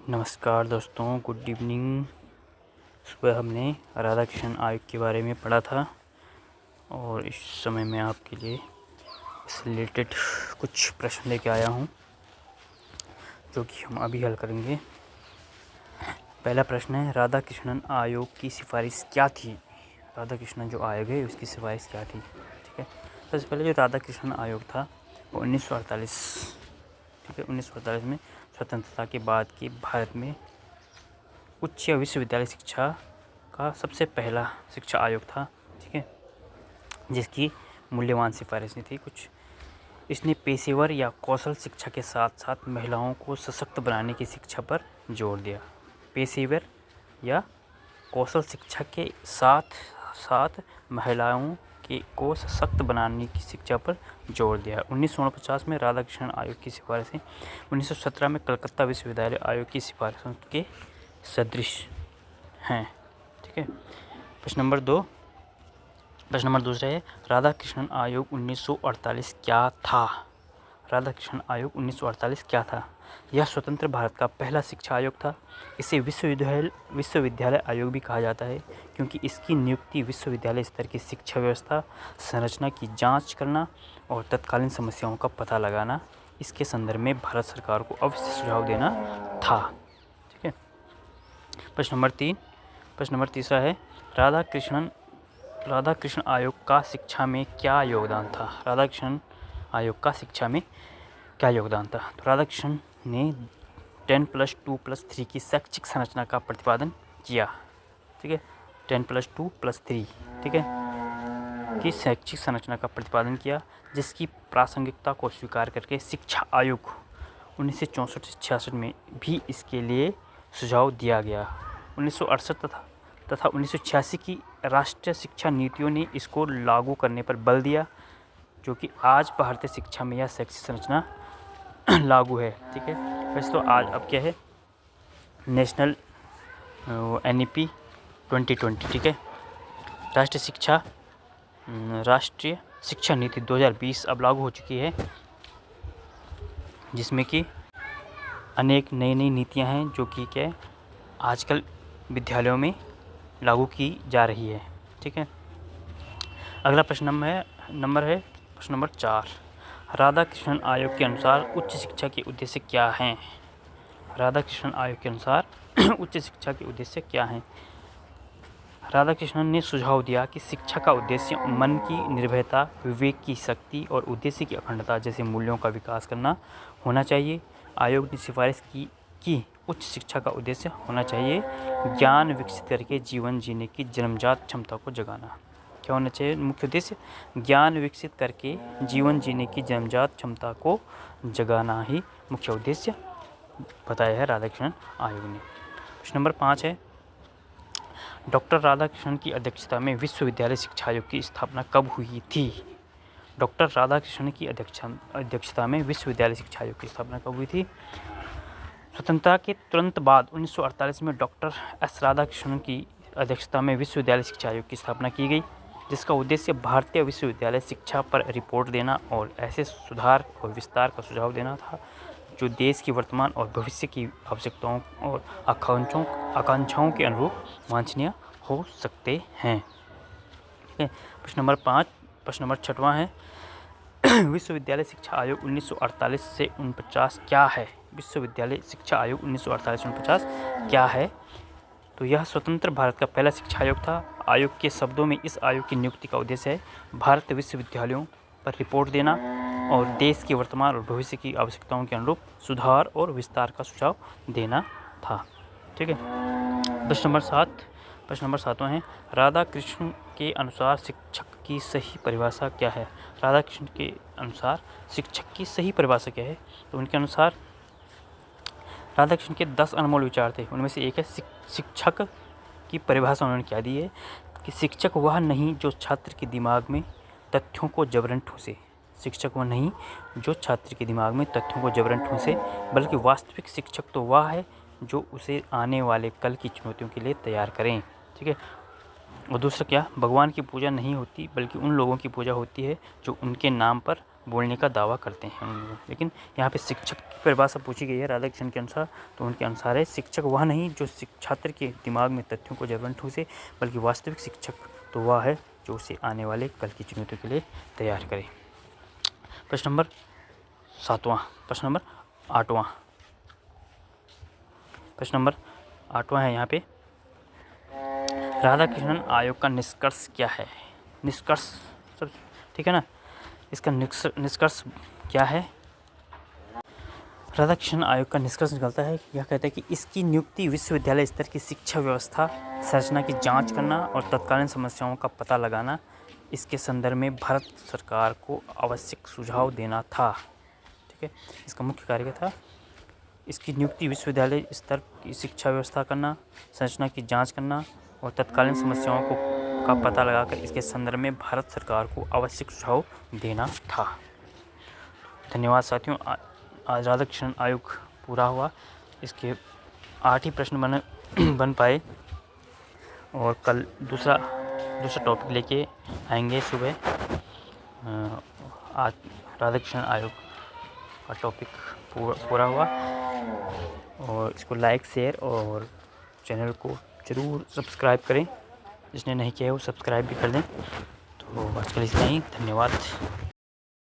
नमस्कार दोस्तों, good evening. सुबह हमने राधा कृष्ण आयोग के बारे में पढ़ा था और इस समय मैं आपके लिए इस रिलेटेड कुछ प्रश्न लेके आया हूँ जो कि हम अभी हल करेंगे। पहला प्रश्न है, राधा कृष्णन आयोग की सिफारिश क्या थी? राधा कृष्णन जो आयोग है उसकी सिफारिश क्या थी? ठीक है, सबसे पहले जो राधा कृष्णन आयोग था वो 1948, ठीक है, 1948 में स्वतंत्रता के बाद के भारत में उच्च या विश्वविद्यालय शिक्षा का सबसे पहला शिक्षा आयोग था, ठीक है, जिसकी मूल्यवान सिफारिशें थी कुछ। इसने पेशेवर या कौशल शिक्षा के साथ साथ महिलाओं को सशक्त बनाने की शिक्षा पर जोर दिया। पेशेवर या कौशल शिक्षा के साथ साथ महिलाओं को सशक्त बनाने की शिक्षा पर जोर दिया। 1949 में राधा कृष्णन आयोग की सिफारिशें 1917 में कलकत्ता विश्वविद्यालय आयोग की सिफारिशों के सदृश हैं, ठीक है। प्रश्न नंबर दूसरा है, राधा कृष्णन आयोग 1948 क्या था? राधा कृष्णन आयोग 1948 क्या था? यह स्वतंत्र भारत का पहला शिक्षा आयोग था। इसे विश्वविद्यालय आयोग भी कहा जाता है क्योंकि इसकी नियुक्ति विश्वविद्यालय स्तर की शिक्षा व्यवस्था संरचना की जांच करना और तत्कालीन समस्याओं का पता लगाना, इसके संदर्भ में भारत सरकार को अवश्य सुझाव देना था, ठीक है। प्रश्न नंबर तीसरा है, राधा कृष्ण आयोग का शिक्षा में क्या योगदान था? राधा कृष्ण आयोग का शिक्षा में क्या योगदान था? तो राधा कृष्ण ने 10+2+3 की शैक्षिक संरचना का प्रतिपादन किया, ठीक है, 10+2+3, ठीक है, की शैक्षिक संरचना का प्रतिपादन किया, जिसकी प्रासंगिकता को स्वीकार करके शिक्षा आयोग 1964 से 66 में भी इसके लिए सुझाव दिया गया। 1968 तथा 1986 की राष्ट्रीय शिक्षा नीतियों ने इसको लागू करने पर बल दिया, जो कि आज भारतीय शिक्षा में यह शैक्षिक संरचना लागू है, ठीक है। वैसे तो आज अब क्या है, नेशनल NEP 2020, ठीक है, राष्ट्रीय शिक्षा नीति 2020 अब लागू हो चुकी है, जिसमें कि अनेक नई नीतियां हैं जो कि क्या आजकल विद्यालयों में लागू की जा रही है, ठीक है। अगला प्रश्न है प्रश्न नंबर 4, राधा कृष्णन आयोग के अनुसार उच्च शिक्षा के उद्देश्य क्या हैं? राधा कृष्णन आयोग के अनुसार उच्च शिक्षा के उद्देश्य क्या हैं? राधा कृष्णन ने सुझाव दिया कि शिक्षा का उद्देश्य मन की निर्भयता, विवेक की शक्ति और उद्देश्य की अखंडता जैसे मूल्यों का विकास करना होना चाहिए। आयोग ने सिफारिश की कि उच्च शिक्षा का उद्देश्य होना चाहिए ज्ञान विकसित करके जीवन जीने की जन्मजात क्षमता को जगाना। क्या होना चाहिए मुख्य उद्देश्य? ज्ञान विकसित करके जीवन जीने की जन्मजात क्षमता को जगाना ही मुख्य उद्देश्य बताया है राधा कृष्णन आयोग ने। प्रश्न नंबर 5 है, डॉक्टर राधाकृष्णन की अध्यक्षता में विश्वविद्यालय शिक्षा आयोग की स्थापना कब हुई थी? डॉक्टर राधाकृष्णन की अध्यक्षता में विश्वविद्यालय शिक्षा आयोग की स्थापना कब हुई थी? स्वतंत्रता के तुरंत बाद 1948 में डॉक्टर S राधाकृष्णन की अध्यक्षता में विश्वविद्यालय शिक्षा आयोग की स्थापना की गई, जिसका उद्देश्य भारतीय विश्वविद्यालय शिक्षा पर रिपोर्ट देना और ऐसे सुधार और विस्तार का सुझाव देना था जो देश की वर्तमान और भविष्य की आवश्यकताओं और आकांक्षाओं के अनुरूप वांछनीय हो सकते हैं, ठीक है। प्रश्न नंबर 6वां है, विश्वविद्यालय शिक्षा आयोग 1948 से 49 क्या है? विश्वविद्यालय शिक्षा आयोग 1948 से 49 क्या है? तो यह स्वतंत्र भारत का पहला शिक्षा आयोग था। आयोग के शब्दों में इस आयोग की नियुक्ति का उद्देश्य है भारतीय विश्वविद्यालयों पर रिपोर्ट देना और देश की वर्तमान और भविष्य की आवश्यकताओं के अनुरूप सुधार और विस्तार का सुझाव देना था, ठीक है। प्रश्न नंबर 7वां है, राधा कृष्ण के अनुसार शिक्षक की सही परिभाषा क्या है? राधा कृष्ण के अनुसार शिक्षक की सही परिभाषा क्या है? तो उनके अनुसार राधा कृष्ण के 10 अनमोल विचार थे, उनमें से एक है शिक्षक की परिभाषा उन्होंने क्या दी है कि शिक्षक वह नहीं जो छात्र के दिमाग में तथ्यों को जबरन ठूसे। शिक्षक वह नहीं जो छात्र के दिमाग में तथ्यों को जबरन ठूसे, बल्कि वास्तविक शिक्षक तो वह है जो उसे आने वाले कल की चुनौतियों के लिए तैयार करें, ठीक है। और दूसरा क्या, भगवान की पूजा नहीं होती बल्कि उन लोगों की पूजा होती है जो उनके नाम पर बोलने का दावा करते हैं। लेकिन यहाँ पे शिक्षक की परिभाषा पूछी गई है राधाकृष्णन के अनुसार, तो उनके अनुसार है शिक्षक वह नहीं जो छात्र के दिमाग में तथ्यों को जबरन ठूसे, बल्कि वास्तविक शिक्षक तो वह है जो उसे आने वाले कल की चुनौतियों के लिए तैयार करे। प्रश्न नंबर 7वां, प्रश्न नंबर 8वां, प्रश्न नंबर 8वां है यहाँ पे, राधाकृष्णन आयोग का निष्कर्ष क्या है? निष्कर्ष सब ठीक है ना, इसका निष्कर्ष क्या है? राधाकृष्णन आयोग का निष्कर्ष निकलता है, यह कहता है कि इसकी नियुक्ति विश्वविद्यालय स्तर की शिक्षा व्यवस्था संरचना की जांच करना और तत्कालीन समस्याओं का पता लगाना, इसके संदर्भ में भारत सरकार को आवश्यक सुझाव देना था। ठीक है, इसका मुख्य कार्य था इसकी नियुक्ति विश्वविद्यालय स्तर की शिक्षा व्यवस्था करना, संरचना की जांच करना और तत्कालीन समस्याओं का पता लगाकर इसके संदर्भ में भारत सरकार को आवश्यक सुझाव देना था। धन्यवाद साथियों, आज राधाकृष्णन आयोग पूरा हुआ। इसके 8 ही प्रश्न बन पाए और कल दूसरा टॉपिक लेके आएंगे सुबह। आज राधाकृष्णन आयोग का टॉपिक पूरा हुआ और इसको लाइक, शेयर और चैनल को ज़रूर सब्सक्राइब करें, जिसने नहीं किया है वो सब्सक्राइब भी कर दें। तो आज के लिए इतना ही, धन्यवाद।